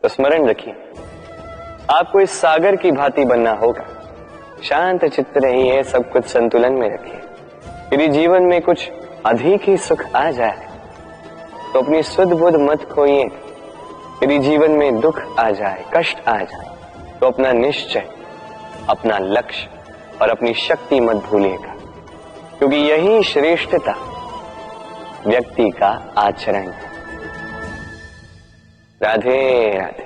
तो स्मरण रखिए, आपको इस सागर की भांति बनना होगा। शांत चित्त रहिए, सब कुछ संतुलन में रखिए। यदि जीवन में कुछ अधिक ही सुख आ जाए तो अपनी सुध बुध मत खोइए। यदि जीवन में दुख आ जाए, कष्ट आ जाए, तो अपना निश्चय, अपना लक्ष्य और अपनी शक्ति मत भूलिएगा, क्योंकि यही श्रेष्ठता व्यक्ति का आचरण है। राधे राधे।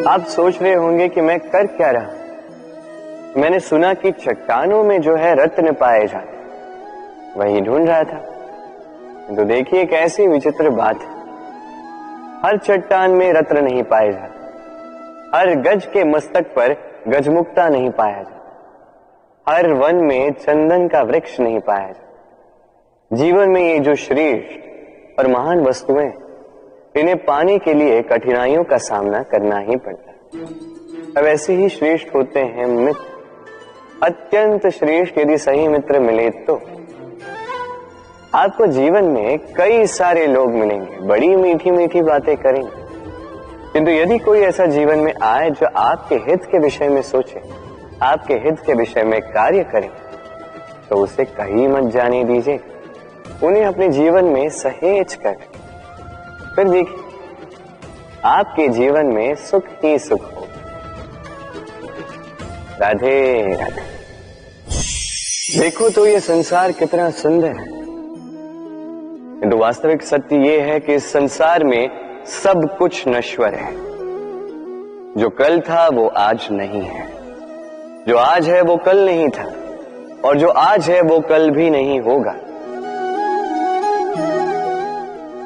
आप सोच रहे होंगे कि मैं कर क्या रहा। मैंने सुना कि चट्टानों में जो है रत्न पाए जाते, वही ढूंढ रहा था। तो देखिए कैसी विचित्र बात है। हर चट्टान में रत्न नहीं पाए जाते, हर गज के मस्तक पर गजमुक्ता नहीं पाया जाता, हर वन में चंदन का वृक्ष नहीं पाया जाता। जीवन में ये जो श्रेष्ठ और महान वस्तुएं, इन्हें पाने के लिए कठिनाइयों का सामना करना ही पड़ता है। अब ऐसे ही श्रेष्ठ होते हैं मित्र। अत्यंत श्रेष्ठ यदि सही मित्र मिले तो आपको जीवन में कई सारे लोग मिलेंगे, बड़ी मीठी मीठी बातें करेंगे, किंतु यदि कोई ऐसा जीवन में आए जो आपके हित के विषय में सोचे, आपके हित के विषय में कार्य करे, तो उसे कहीं मत जाने दीजिए। उन्हें अपने जीवन में सहेज कर, फिर देखिए आपके जीवन में सुख ही सुख हो। राधे राधे। देखो तो ये संसार कितना सुंदर है, किंतु वास्तविक सत्य ये है कि इस संसार में सब कुछ नश्वर है। जो कल था वो आज नहीं है, जो आज है वो कल नहीं था, और जो आज है वो कल भी नहीं होगा।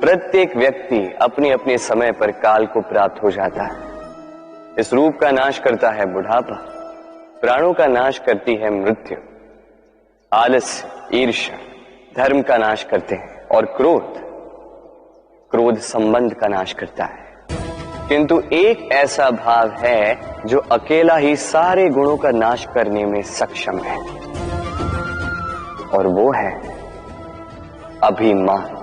प्रत्येक व्यक्ति अपने अपने समय पर काल को प्राप्त हो जाता है। इस रूप का नाश करता है बुढ़ापा, प्राणों का नाश करती है मृत्यु, आलस्य, ईर्ष्या धर्म का नाश करते हैं, और क्रोध संबंध का नाश करता है। किंतु एक ऐसा भाव है जो अकेला ही सारे गुणों का नाश करने में सक्षम है, और वो है अभिमान।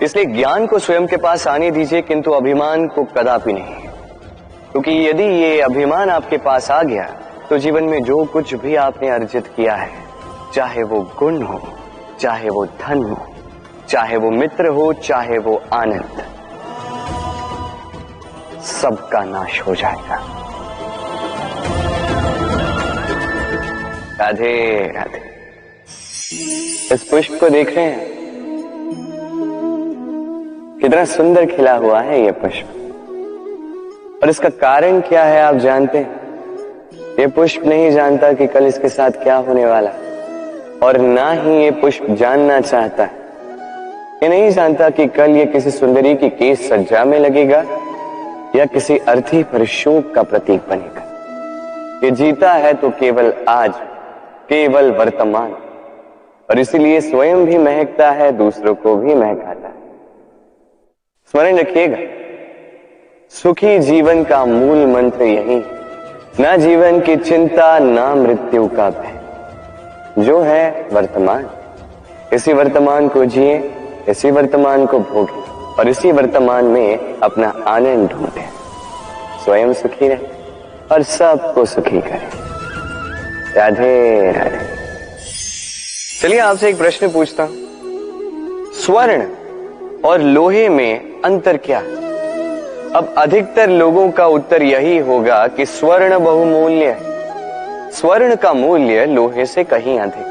इसलिए ज्ञान को स्वयं के पास आने दीजिए, किंतु अभिमान को कदापि नहीं, क्योंकि यदि ये अभिमान आपके पास आ गया तो जीवन में जो कुछ भी आपने अर्जित किया है, चाहे वो गुण हो, चाहे वो धन हो, चाहे वो मित्र हो, चाहे वो आनंद, सबका नाश हो जाएगा। राधे राधे। इस पुष्प को देख रहे हैं, कितना सुंदर खिला हुआ है ये पुष्प, और इसका कारण क्या है आप जानते हैं? ये पुष्प नहीं जानता कि कल इसके साथ क्या होने वाला, और ना ही ये पुष्प जानना चाहता है। ये नहीं जानता कि कल ये किसी सुंदरी की केस सज्जा में लगेगा या किसी अर्थी पर शोक का प्रतीक बनेगा। ये जीता है तो केवल आज, केवल वर्तमान, और इसीलिए स्वयं भी महकता है, दूसरों को भी महकाता है। स्मरण रखिएगा, सुखी जीवन का मूल मंत्र यही, ना जीवन की चिंता, ना मृत्यु का भय, जो है वर्तमान। इसी वर्तमान को जिए, इसी वर्तमान को भोगे, और इसी वर्तमान में अपना आनंद ढूंढे। स्वयं सुखी रहे और सबको सुखी करें। राधे राधे। चलिए आपसे एक प्रश्न पूछता हूं, स्वर्ण और लोहे में अंतर क्या है? अब अधिकतर लोगों का उत्तर यही होगा कि स्वर्ण बहुमूल्य है। स्वर्ण का मूल्य लोहे से कहीं अधिक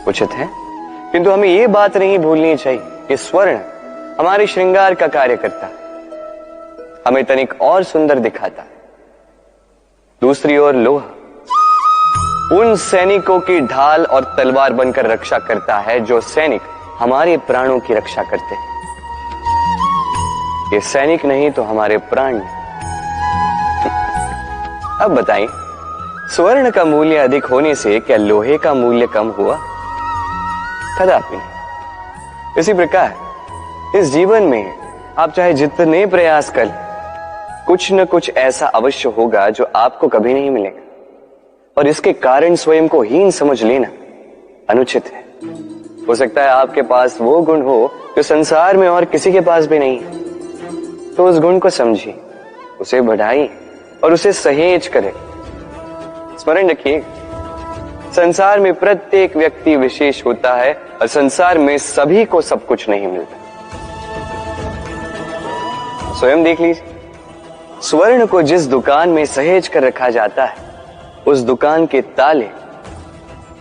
उचित है, किंतु हमें यह बात नहीं भूलनी चाहिए कि स्वर्ण हमारे श्रृंगार का कार्य करता है, हमें तनिक और सुंदर दिखाता है। दूसरी ओर लोहा उन सैनिकों की ढाल और तलवार बनकर रक्षा करता है जो सैनिक हमारे प्राणों की रक्षा करते हैं। ये सैनिक नहीं तो हमारे प्राण। अब बताइए, स्वर्ण का मूल्य अधिक होने से क्या लोहे का मूल्य कम हुआ? कदापि नहीं। इसी प्रकार इस जीवन में आप चाहे जितने प्रयास कर, कुछ न कुछ ऐसा अवश्य होगा जो आपको कभी नहीं मिलेगा, और इसके कारण स्वयं को हीन समझ लेना अनुचित है। हो सकता है आपके पास वो गुण हो जो संसार में और किसी के पास भी नहीं है, तो उस गुण को समझिए, उसे बढ़ाइए और उसे सहेज करें। स्मरण रखिए, संसार में प्रत्येक व्यक्ति विशेष होता है और संसार में सभी को सब कुछ नहीं मिलता। स्वयं देख लीजिए, स्वर्ण को जिस दुकान में सहेज कर रखा जाता है, उस दुकान के ताले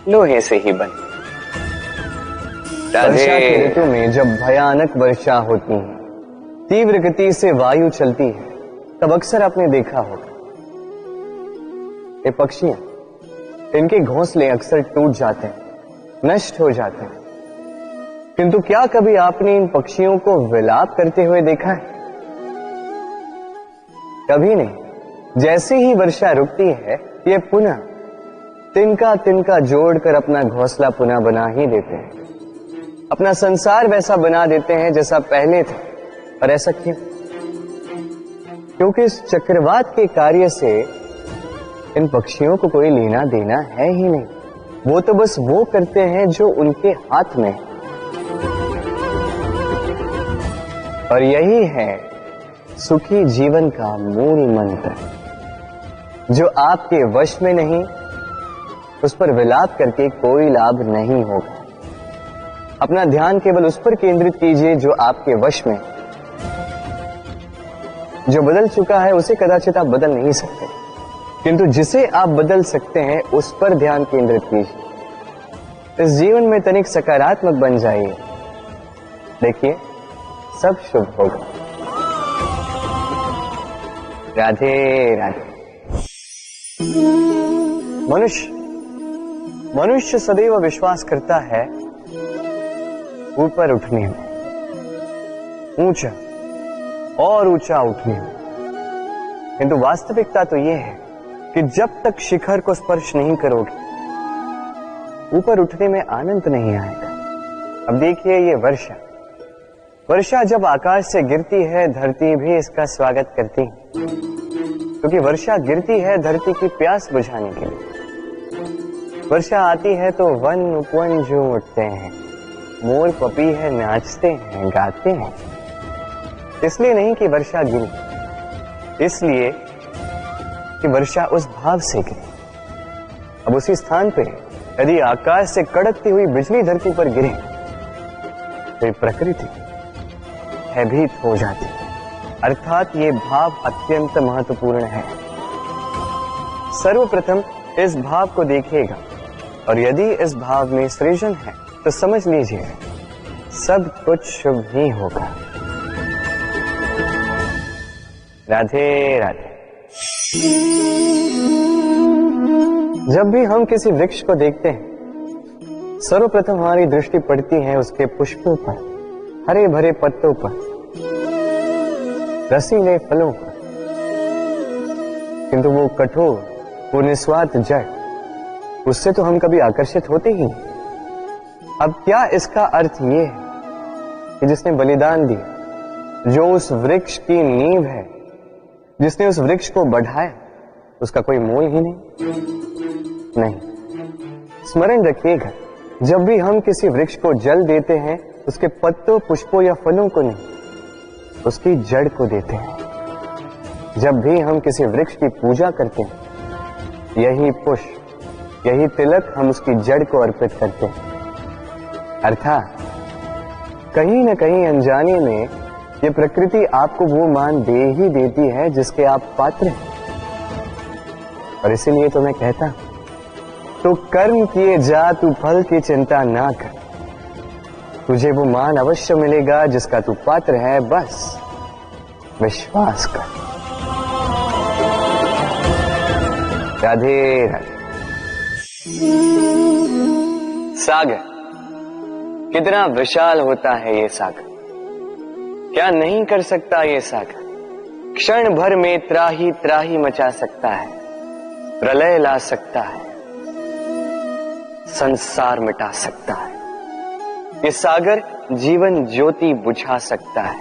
लोहे से ही बने। वर्षा के ऋतु में जब भयानक वर्षा होती है, तीव्र गति से वायु चलती है, तब अक्सर आपने देखा होगा ये पक्षियां, इनके घोंसले अक्सर टूट जाते हैं, नष्ट हो जाते हैं। किंतु क्या कभी आपने इन पक्षियों को विलाप करते हुए देखा है? कभी नहीं। जैसे ही वर्षा रुकती है, ये पुनः तिनका तिनका जोड़कर अपना घोंसला पुनः बना ही देते हैं, अपना संसार वैसा बना देते हैं जैसा पहले था। और ऐसा क्यों? क्योंकि इस चक्रवात के कार्य से इन पक्षियों को कोई लेना देना है ही नहीं। वो तो बस वो करते हैं जो उनके हाथ में है। और यही है सुखी जीवन का मूल मंत्र। जो आपके वश में नहीं, उस पर विलाप करके कोई लाभ नहीं होगा। अपना ध्यान केवल उस पर केंद्रित कीजिए जो आपके वश में। जो बदल चुका है उसे कदाचित आप बदल नहीं सकते, किंतु जिसे आप बदल सकते हैं उस पर ध्यान केंद्रित कीजिए। इस जीवन में तनिक सकारात्मक बन जाइए, देखिए सब शुभ होगा। राधे राधे। मनुष्य सदैव विश्वास करता है ऊपर उठने में, ऊंचा और ऊंचा उठने में, किंतु वास्तविकता तो यह है कि जब तक शिखर को स्पर्श नहीं करोगे, ऊपर उठने में आनंद नहीं आएगा। अब देखिए ये वर्षा जब आकाश से गिरती है, धरती भी इसका स्वागत करती है, क्योंकि वर्षा गिरती है धरती की प्यास बुझाने के लिए। वर्षा आती है तो वन उपवन झूम उठते हैं, मोर पपी है नाचते हैं, गाते हैं। इसलिए नहीं कि वर्षा गिरी, इसलिए कि वर्षा उस भाव से गिरी। अब उसी स्थान पे यदि आकाश से कड़कती हुई बिजली धरती पर गिरे तो प्रकृति भयभीत हो जाती है। अर्थात ये भाव अत्यंत महत्वपूर्ण है। सर्वप्रथम इस भाव को देखिएगा, और यदि इस भाव में सृजन है तो समझ लीजिए सब कुछ शुभ ही होगा। राधे राधे। जब भी हम किसी वृक्ष को देखते हैं, सर्वप्रथम हमारी दृष्टि पड़ती है उसके पुष्पों पर, हरे भरे पत्तों पर, रसीले फलों पर, किंतु वो कठोर, वो निस्वार्थ जड़, उससे तो हम कभी आकर्षित होते ही नहीं। अब क्या इसका अर्थ ये है कि जिसने बलिदान दिया, जो उस वृक्ष की नींव है, जिसने उस वृक्ष को बढ़ाया, उसका कोई मोल ही नहीं। स्मरण रखिएगा, जब भी हम किसी वृक्ष को जल देते हैं, उसके पत्तों, पुष्पों या फलों को नहीं, उसकी जड़ को देते हैं। जब भी हम किसी वृक्ष की पूजा करते हैं, यही पुष्प, यही तिलक हम उसकी जड़ को अर्पित करते हैं। अर्थात कहीं न कहीं अनजाने में ये प्रकृति आपको वो मान दे ही देती है जिसके आप पात्र हैं। और इसीलिए तो मैं कहता हूं, तो कर्म किए जा तू फल की चिंता ना कर, तुझे वो मान अवश्य मिलेगा जिसका तू पात्र है, बस विश्वास कर। राधे राधे। सागर कितना विशाल होता है ये सागर, क्या नहीं कर सकता ये सागर। क्षण भर में त्राही त्राही मचा सकता है, प्रलय ला सकता है, संसार मिटा सकता है। ये सागर जीवन ज्योति बुझा सकता है।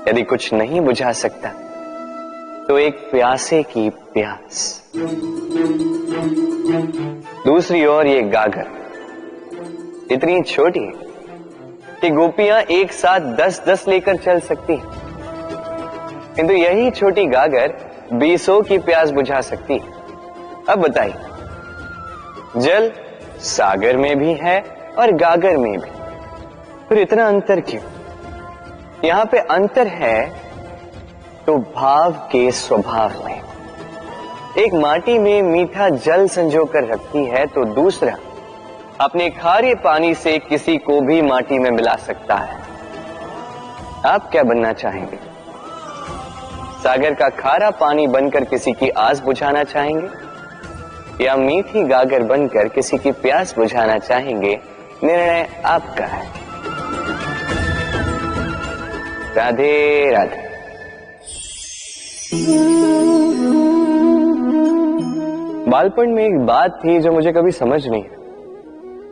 यदि कुछ नहीं बुझा सकता तो एक प्यासे की प्यास। दूसरी ओर ये गागर इतनी छोटी है कि गोपियां एक साथ 10-10 लेकर चल सकती हैं, किंतु यही छोटी गागर 20 की प्यास बुझा सकती है। अब बताइए, जल सागर में भी है और गागर में भी, फिर इतना अंतर क्यों? यहां पे अंतर है तो भाव के स्वभाव में। एक माटी में मीठा जल संजो कर रखती है तो दूसरा अपने खारे पानी से किसी को भी माटी में मिला सकता है। आप क्या बनना चाहेंगे? सागर का खारा पानी बनकर किसी की आस बुझाना चाहेंगे या मीठी गागर बनकर किसी की प्यास बुझाना चाहेंगे? निर्णय आपका है। राधे राधे। बालपन में एक बात थी जो मुझे कभी समझ नहीं आई।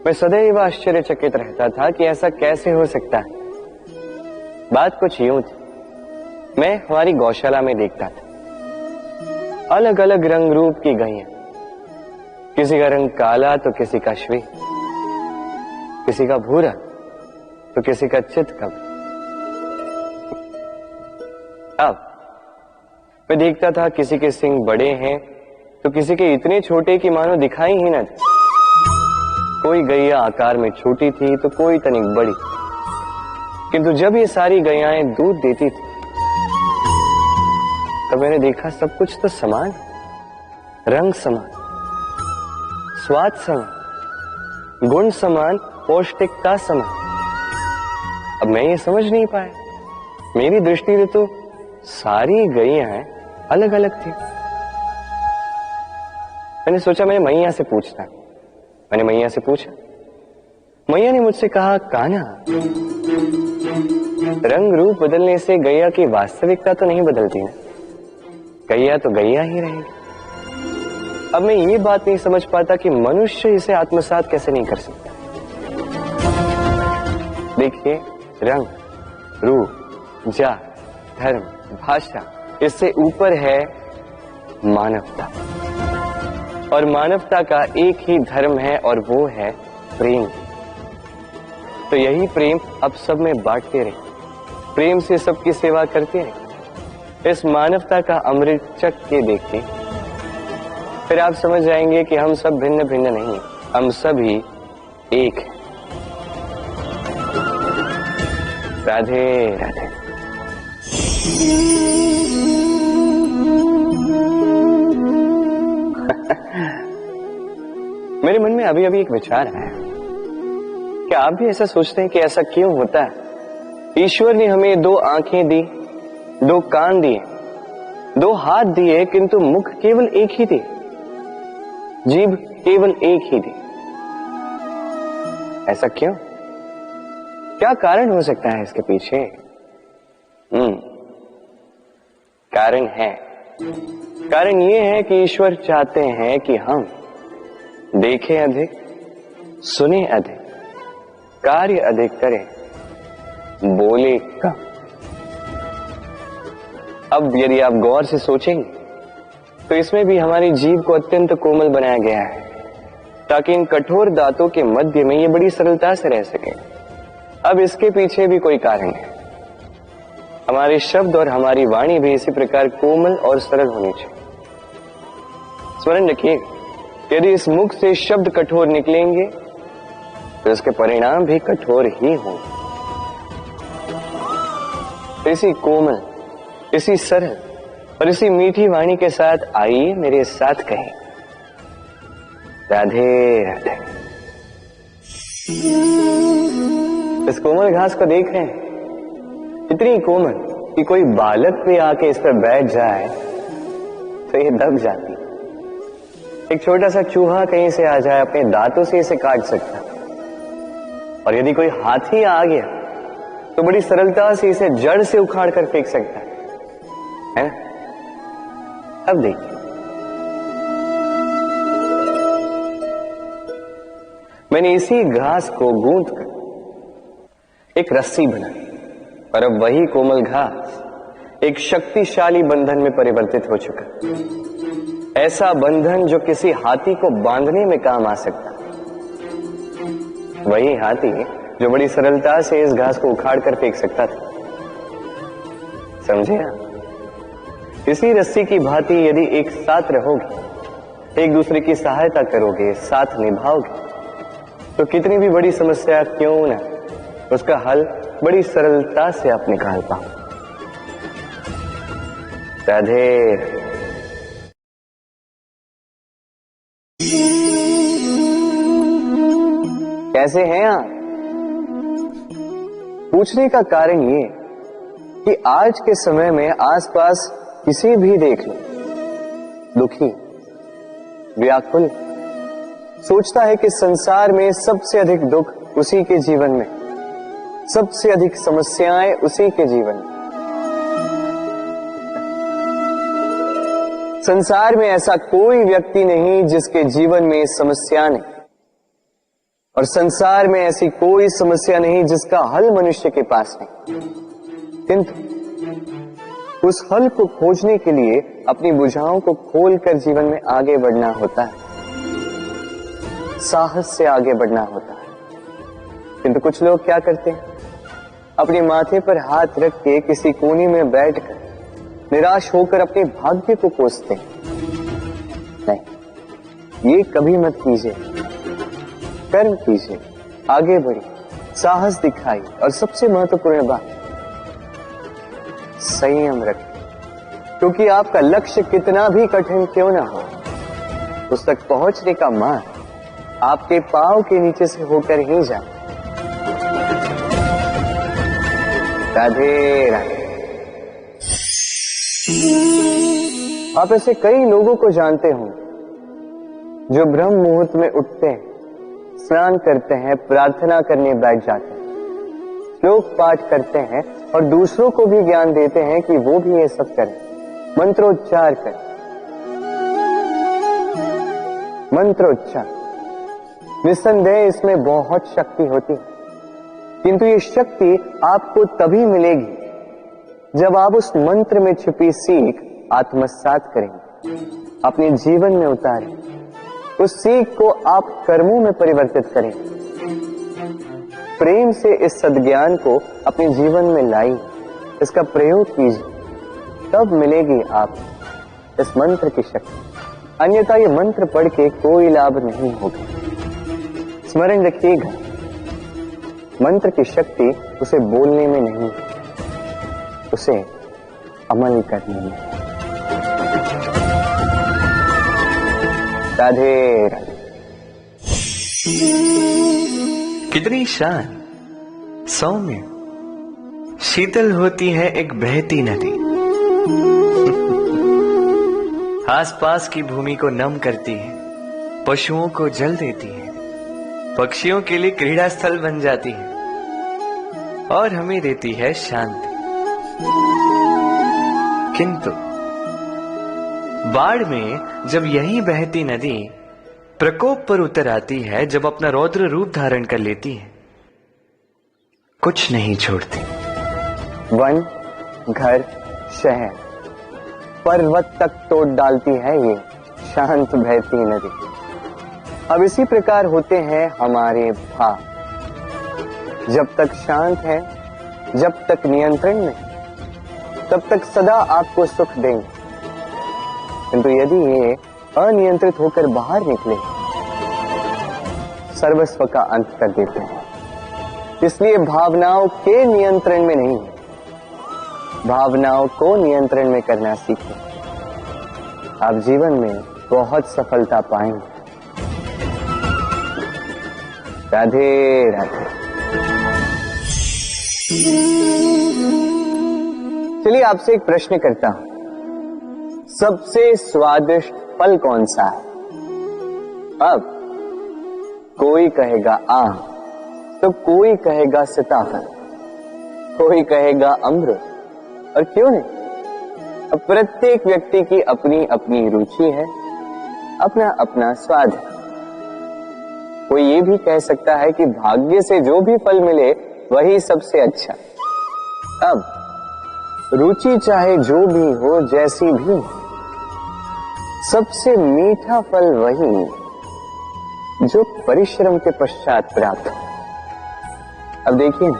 मैं सदैव आश्चर्यचकित रहता था कि ऐसा कैसे हो सकता है। बात कुछ यूं थी, मैं हमारी गौशाला में देखता था अलग अलग रंग रूप की गैया, किसी का रंग काला तो किसी का श्वेत, किसी का भूरा तो किसी का चितकबरी। अब मैं देखता था किसी के सींग बड़े हैं तो किसी के इतने छोटे कि मानो दिखाई ही न दे। कोई गैया आकार में छोटी थी तो कोई तनिक बड़ी, किंतु जब ये सारी गैयाएं दूध देती थी तब मैंने देखा सब कुछ तो समान, रंग समान, स्वाद समान, गुण समान, पौष्टिकता समान। अब मैं ये समझ नहीं पाया, मेरी दृष्टि से तो सारी गैयाएं अलग अलग थी। मैंने सोचा मैंने मैया से पूछना। मैंने मैया से पूछा, मैया ने मुझसे कहा, कान्हा, रंग रूप बदलने से गैया की वास्तविकता तो नहीं बदलती ना, गैया तो गैया ही रहेगी। अब मैं ये बात नहीं समझ पाता कि मनुष्य इसे आत्मसात कैसे नहीं कर सकता। देखिए, रंग, रूप, जात, धर्म, भाषा, इससे ऊपर है मानवता, और मानवता का एक ही धर्म है और वो है प्रेम। तो यही प्रेम अब सब में बांटते रहे, प्रेम से सबकी सेवा करते रहे। इस मानवता का अमृत चख के देखिए, फिर आप समझ जाएंगे कि हम सब भिन्न भिन्न नहीं, हम सभी एक हैं। राधे राधे। मेरे मन में अभी अभी एक विचार आया, क्या आप भी ऐसा सोचते हैं कि ऐसा क्यों होता है? ईश्वर ने हमें 2 आंखें दी, 2 कान दिए, 2 हाथ दिए, किंतु मुख केवल एक ही दिए, जीभ केवल एक ही दी। ऐसा क्यों? क्या कारण हो सकता है इसके पीछे? कारण ये है कि ईश्वर चाहते हैं कि हम देखें अधिक, सुने अधिक, कार्य अधिक करें, बोले कम। अब यदि आप गौर से सोचेंगे तो इसमें भी हमारी जीभ को अत्यंत कोमल बनाया गया है ताकि इन कठोर दांतों के मध्य में ये बड़ी सरलता से रह सके। अब इसके पीछे भी कोई कारण है। हमारे शब्द और हमारी वाणी भी इसी प्रकार कोमल और सरल होनी चाहिए। स्मरण रखिए, यदि इस मुख से शब्द कठोर निकलेंगे तो इसके परिणाम भी कठोर ही होंगे। इसी कोमल, इसी सरल और इसी मीठी वाणी के साथ आइए मेरे साथ कहें, राधे राधे। इस कोमल घास को देख रहे हैं, इतनी कोमल कि कोई बालक भी आके इस पर बैठ जाए तो ये दब जाती। एक छोटा सा चूहा कहीं से आ जाए, अपने दांतों से इसे काट सकता, और यदि कोई हाथी आ गया तो बड़ी सरलता से इसे जड़ से उखाड़ कर फेंक सकता है ना? अब देखिए, मैंने इसी घास को गूंथ कर एक रस्सी बनाई, और अब वही कोमल घास एक शक्तिशाली बंधन में परिवर्तित हो चुका। ऐसा बंधन जो किसी हाथी को बांधने में काम आ सकता। वही हाथी जो बड़ी सरलता से इस घास को उखाड़ कर फेंक सकता था। समझे आप? इसी रस्सी की भांति यदि एक साथ रहोगे, एक दूसरे की सहायता करोगे, साथ निभाओगे, तो कितनी भी बड़ी समस्या क्यों ना, उसका हल बड़ी सरलता से आप निकाल पाओ। राधे। कैसे हैं आप? पूछने का कारण ये कि आज के समय में आसपास किसी भी देख लो, दुखी, व्याकुल, सोचता है कि संसार में सबसे अधिक दुख उसी के जीवन में, सबसे अधिक समस्याएं उसी के जीवन में। संसार में ऐसा कोई व्यक्ति नहीं जिसके जीवन में समस्या नहीं, और संसार में ऐसी कोई समस्या नहीं जिसका हल मनुष्य के पास नहीं। किंतु उस हल को खोजने के लिए अपनी बुझाओं को खोलकर जीवन में आगे बढ़ना होता है, साहस से आगे बढ़ना होता है। किंतु कुछ लोग क्या करते हैं, अपने माथे पर हाथ रख के किसी कोने में बैठकर निराश होकर अपने भाग्य को कोसते हैं। नहीं, ये कभी मत कीजिए। कर्म कीजिए, आगे बढ़िए, साहस दिखाइए, और सबसे महत्वपूर्ण बात, संयम रखें। क्योंकि आपका लक्ष्य कितना भी कठिन क्यों ना हो, उस तक पहुंचने का मार्ग आपके पांव के नीचे से होकर ही जाए। राधे राधे। आप ऐसे कई लोगों को जानते हो जो ब्रह्म मुहूर्त में उठते हैं, स्नान करते हैं, प्रार्थना करने बैठ जाते हैं, श्लोक पाठ करते हैं और दूसरों को भी ज्ञान देते हैं कि वो भी ये सब करें, मंत्रोच्चार करें। मंत्रोच्चार, निस्संदेह इसमें बहुत शक्ति होती है, किंतु ये शक्ति आपको तभी मिलेगी जब आप उस मंत्र में छिपी सीख आत्मसात करेंगे, अपने जीवन में उतारें, उस सीख को आप कर्मों में परिवर्तित करें, प्रेम से इस सद्ज्ञान को अपने जीवन में लाइए, इसका प्रयोग कीजिए, तब मिलेगी आप इस मंत्र की शक्ति। अन्यथा ये मंत्र पढ़ के कोई लाभ नहीं होगा। स्मरण रखिएगा, मंत्र की शक्ति उसे बोलने में नहीं, उसे अमल करने में। राधे राधे। कितनी शांत, सौम्य, शीतल होती है एक बहती नदी। आसपास की भूमि को नम करती है, पशुओं को जल देती है, पक्षियों के लिए क्रीड़ा स्थल बन जाती है और हमें देती है शांति। किंतु बाढ़ में जब यही बहती नदी प्रकोप पर उतर आती है, जब अपना रौद्र रूप धारण कर लेती है, कुछ नहीं छोड़ती। वन, घर, शहर, पर्वत तक तोड़ डालती है ये शांत बहती नदी। अब इसी प्रकार होते हैं हमारे भाव। जब तक शांत है, जब तक नियंत्रण में, तब तक सदा आपको सुख देंगे। किंतु यदि ये अनियंत्रित होकर बाहर निकले, सर्वस्व का अंत कर देते हैं। इसलिए भावनाओं के नियंत्रण में नहीं है, भावनाओं को नियंत्रण में करना सीखें। आप जीवन में बहुत सफलता पाएंगे। राधे राधे। चलिए आपसे एक प्रश्न करता हूं, सबसे स्वादिष्ट फल कौन सा है? अब कोई कहेगा आम, तो कोई कहेगा सीताफल, कोई कहेगा अमरूद, और क्यों नहीं? अब प्रत्येक व्यक्ति की अपनी अपनी रुचि है, अपना अपना स्वाद है। कोई ये भी कह सकता है कि भाग्य से जो भी फल मिले वही सबसे अच्छा। अब रुचि चाहे जो भी हो, जैसी भी, सबसे मीठा फल वही जो परिश्रम के पश्चात प्राप्त हो। अब देखिए,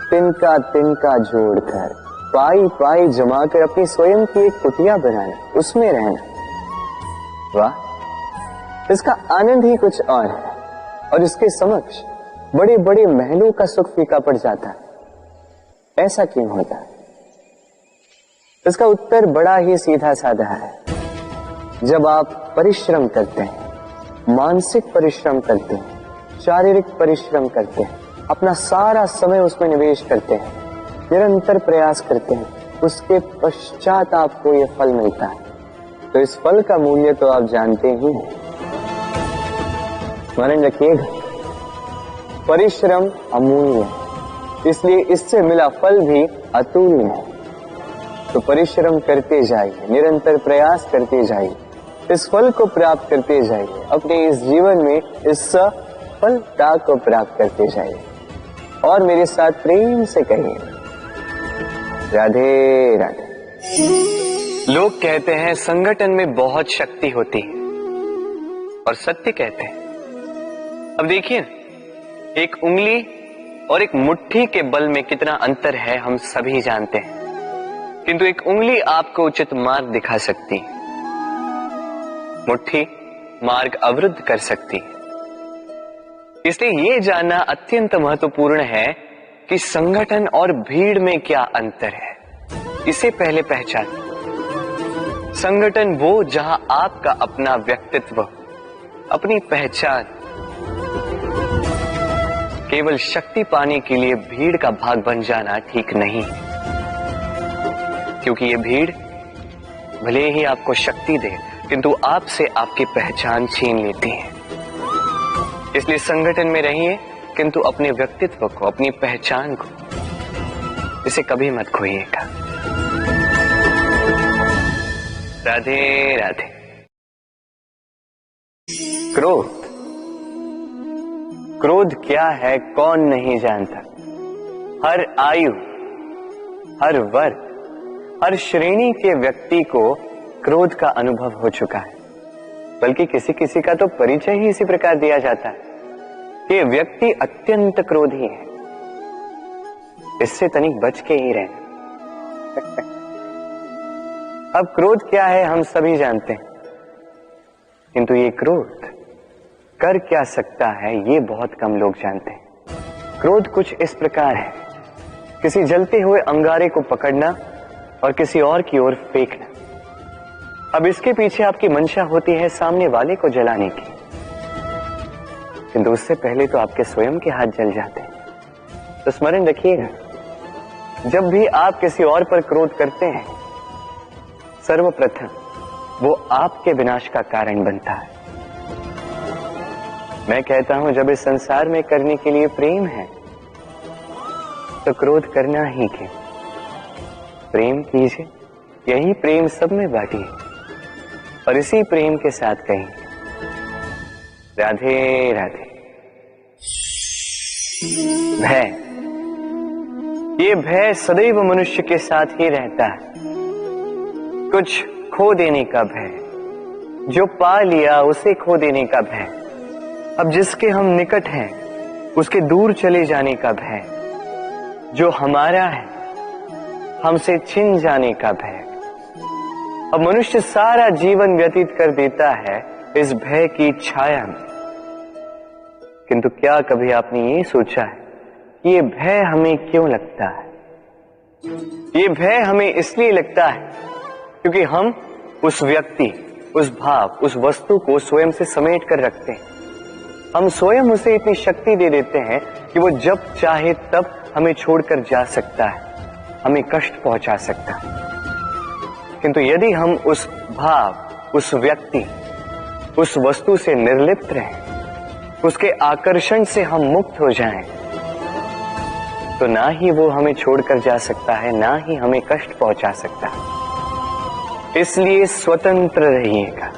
तिनका तिनका जोड़कर, पाई पाई जमाकर अपनी स्वयं की एक कुटिया बनाना, उसमें रहना, वाह, इसका आनंद ही कुछ और है। और इसके समक्ष बड़े बड़े महलों का सुख फीका पड़ जाता है। ऐसा क्यों होता है? इसका उत्तर बड़ा ही सीधा साधा है। जब आप परिश्रम करते हैं, मानसिक परिश्रम करते हैं, शारीरिक परिश्रम करते हैं, अपना सारा समय उसमें निवेश करते हैं, निरंतर प्रयास करते हैं, उसके पश्चात आपको यह फल मिलता है, तो इस फल का मूल्य तो आप जानते ही हैं। स्मरण रखिएगा, परिश्रम अमूल्य है, इसलिए इससे मिला फल भी अतुल्य है। तो परिश्रम करते जाइए, निरंतर प्रयास करते जाइए, इस फल को प्राप्त करते जाइए, अपने इस जीवन में इस सफलता को प्राप्त करते जाइए। और मेरे साथ प्रेम से कहिए, राधे राधे। लोग कहते हैं संगठन में बहुत शक्ति होती है, और सत्य कहते हैं। अब देखिए, एक उंगली और एक मुट्ठी के बल में कितना अंतर है हम सभी जानते हैं, किंतु एक उंगली आपको उचित मार्ग दिखा सकती है, मुट्ठी मार्ग अवरुद्ध कर सकती है। इसलिए यह जानना अत्यंत महत्वपूर्ण है कि संगठन और भीड़ में क्या अंतर है। इसे पहले पहचान। संगठन वो जहां आपका अपना व्यक्तित्व, अपनी पहचान, केवल शक्ति पाने के लिए भीड़ का भाग बन जाना ठीक नहीं, क्योंकि ये भीड़ भले ही आपको शक्ति दे, किंतु आपसे आपकी पहचान छीन लेती है। इसलिए संगठन में रहिए, किंतु अपने व्यक्तित्व को, अपनी पहचान को, इसे कभी मत खोइएगा। राधे राधे। क्रोध, क्रोध क्या है कौन नहीं जानता। हर आयु, हर वर्ग, हर श्रेणी के व्यक्ति को क्रोध का अनुभव हो चुका है। बल्कि किसी किसी का तो परिचय ही इसी प्रकार दिया जाता है कि ये व्यक्ति अत्यंत क्रोधी है, इससे तनिक बच के ही रहना। अब क्रोध क्या है हम सभी जानते हैं, किंतु ये क्रोध कर क्या सकता है ये बहुत कम लोग जानते हैं। क्रोध कुछ इस प्रकार है, किसी जलते हुए अंगारे को पकड़ना और किसी और की ओर फेंकना। अब इसके पीछे आपकी मंशा होती है सामने वाले को जलाने की, किंतु उससे पहले तो आपके स्वयं के हाथ जल जाते हैं। तो स्मरण रखिएगा, जब भी आप किसी और पर क्रोध करते हैं, सर्वप्रथम वो आपके विनाश का कारण बनता है। मैं कहता हूं, जब इस संसार में करने के लिए प्रेम है तो क्रोध करना ही क्यों। प्रेम कीजिए, यही प्रेम सब में बांटिए, और इसी प्रेम के साथ कहेंगे राधे राधे। भय, ये भय सदैव मनुष्य के साथ ही रहता है। कुछ खो देने का भय, जो पा लिया उसे खो देने का भय, अब जिसके हम निकट हैं उसके दूर चले जाने का भय, जो हमारा है हमसे छिन जाने का भय। अब मनुष्य सारा जीवन व्यतीत कर देता है इस भय की छाया में। किंतु क्या कभी आपने ये सोचा है कि ये भय हमें क्यों लगता है? ये भय हमें इसलिए लगता है क्योंकि हम उस व्यक्ति, उस भाव, उस वस्तु को स्वयं से समेट कर रखते हैं। हम स्वयं उसे इतनी शक्ति दे देते हैं कि वो जब चाहे तब हमें छोड़कर जा सकता है, हमें कष्ट पहुंचा सकता है। किंतु यदि हम उस भाव, उस व्यक्ति, उस वस्तु से निर्लिप्त रहें, उसके आकर्षण से हम मुक्त हो जाएं, तो ना ही वो हमें छोड़कर जा सकता है, ना ही हमें कष्ट पहुंचा सकता है। इसलिए स्वतंत्र रहिएगा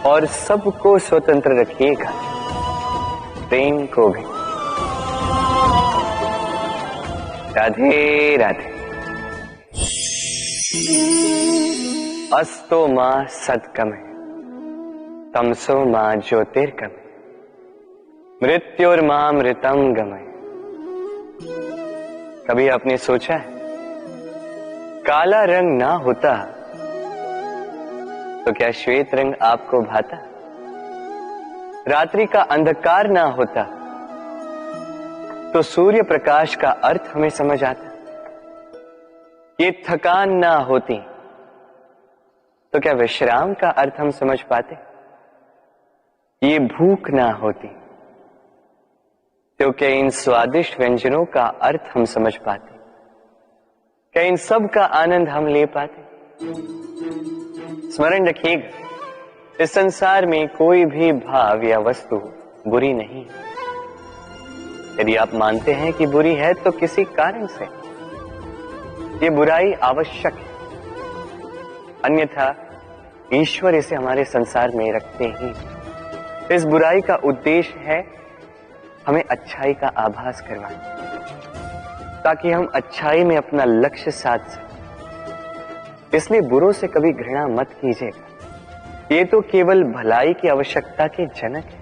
और सबको स्वतंत्र रखिएगा, प्रेम को भी। राधे राधे। अस्तो मां सत्कमे तमसो मां ज्योतिर्गमे मृत्युर्मां मृतम गमय। कभी आपने सोचा है काला रंग ना होता तो क्या श्वेत रंग आपको भाता? रात्रि का अंधकार ना होता तो सूर्य प्रकाश का अर्थ हमें समझ आता? ये थकान ना होती तो क्या विश्राम का अर्थ हम समझ पाते? ये भूख ना होती तो क्या इन स्वादिष्ट व्यंजनों का अर्थ हम समझ पाते? क्या इन सब का आनंद हम ले पाते? स्मरण रखिएगा, इस संसार में कोई भी भाव या वस्तु बुरी नहीं। यदि आप मानते हैं कि बुरी है तो किसी कारण से ये बुराई आवश्यक है, अन्यथा ईश्वर इसे हमारे संसार में रखते ही। इस बुराई का उद्देश्य है हमें अच्छाई का आभास करवाना, ताकि हम अच्छाई में अपना लक्ष्य साध सकें। इसलिए बुरों से कभी घृणा मत कीजिएगा, ये तो केवल भलाई की आवश्यकता के जनक है।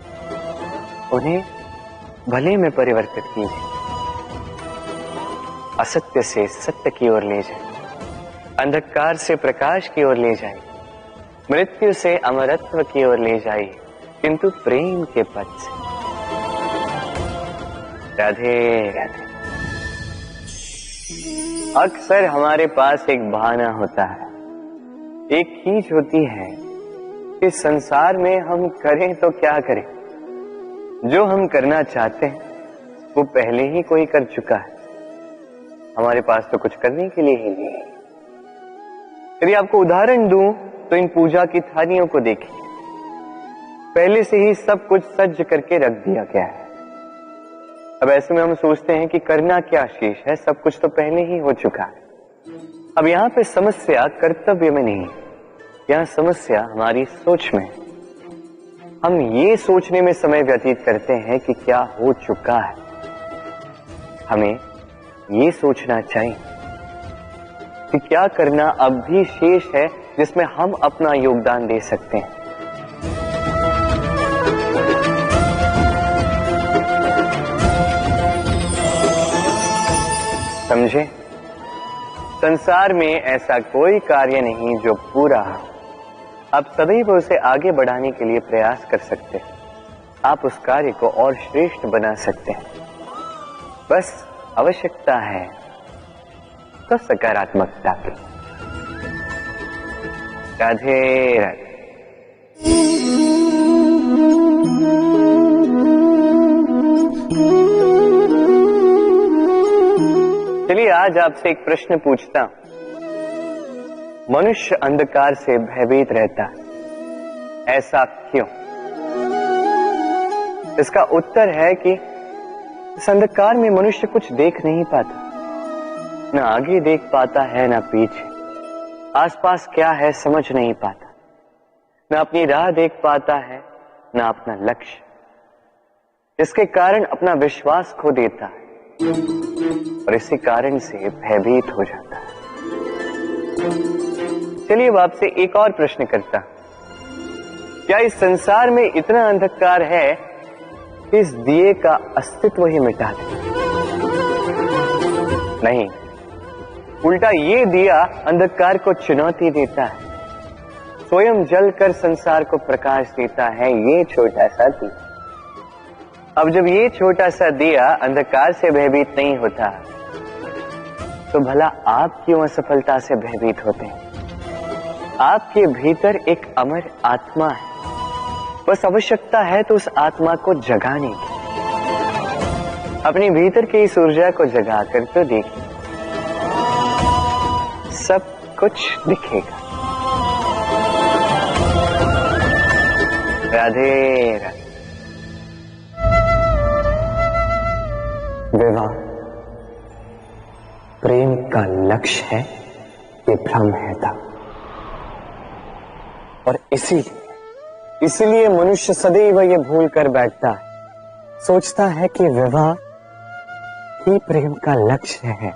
उन्हें भले में परिवर्तित कीजिए, असत्य से सत्य की ओर ले जाए, अंधकार से प्रकाश की ओर ले जाए, मृत्यु से अमरत्व की ओर ले जाइए, किंतु प्रेम के पथ से। राधे राधे। अक्सर हमारे पास एक बहाना होता है, एक खींच होती है कि संसार में हम करें तो क्या करें, जो हम करना चाहते हैं वो पहले ही कोई कर चुका है, हमारे पास तो कुछ करने के लिए ही नहीं है। यदि आपको उदाहरण दूं तो इन पूजा की थालियों को देखिए, पहले से ही सब कुछ सज्ज करके रख दिया गया है। अब ऐसे में हम सोचते हैं कि करना क्या शेष है, सब कुछ तो पहले ही हो चुका है। अब यहाँ पे समस्या कर्तव्य में नहीं है, यहाँ समस्या हमारी सोच में है। हम ये सोचने में समय व्यतीत करते हैं कि क्या हो चुका है। हमें ये सोचना चाहिए कि क्या करना अब भी शेष है जिसमें हम अपना योगदान दे सकते हैं। समझे? संसार में ऐसा कोई कार्य नहीं जो पूरा हो। आप सदैव उसे आगे बढ़ाने के लिए प्रयास कर सकते हैं, आप उस कार्य को और श्रेष्ठ बना सकते हैं। बस आवश्यकता है तो सकारात्मकता की। राधे राधे। चलिए आज आपसे एक प्रश्न पूछता हूं। मनुष्य अंधकार से भयभीत रहता है, ऐसा क्यों? इसका उत्तर है कि इस अंधकार में मनुष्य कुछ देख नहीं पाता, न आगे देख पाता है न पीछे, आसपास क्या है समझ नहीं पाता, न अपनी राह देख पाता है न अपना लक्ष्य। इसके कारण अपना विश्वास खो देता है और इसी कारण से भयभीत हो जाता है। चलिए अब आपसे एक और प्रश्न करता हूं। क्या इस संसार में इतना अंधकार है कि इस दिए का अस्तित्व ही मिटा दे? नहीं, उल्टा ये दिया अंधकार को चुनौती देता है, स्वयं जलकर संसार को प्रकाश देता है। ये छोटा सा दिया, अब जब ये छोटा सा दिया अंधकार से भयभीत नहीं होता तो भला आप क्यों असफलता से भयभीत होते हैं? आपके भीतर एक अमर आत्मा है, बस आवश्यकता है तो उस आत्मा को जगाने की। अपने भीतर की इस ऊर्जा को जगाकर तो देखिए, सब कुछ दिखेगा। राधे राधे। विवाह प्रेम का लक्ष्य है, ये भ्रम है था। और इसीलिए मनुष्य सदैव ये भूल कर बैठता है, सोचता है कि विवाह ही प्रेम का लक्ष्य है।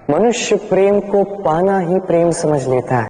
मनुष्य प्रेम को पाना ही प्रेम समझ लेता है।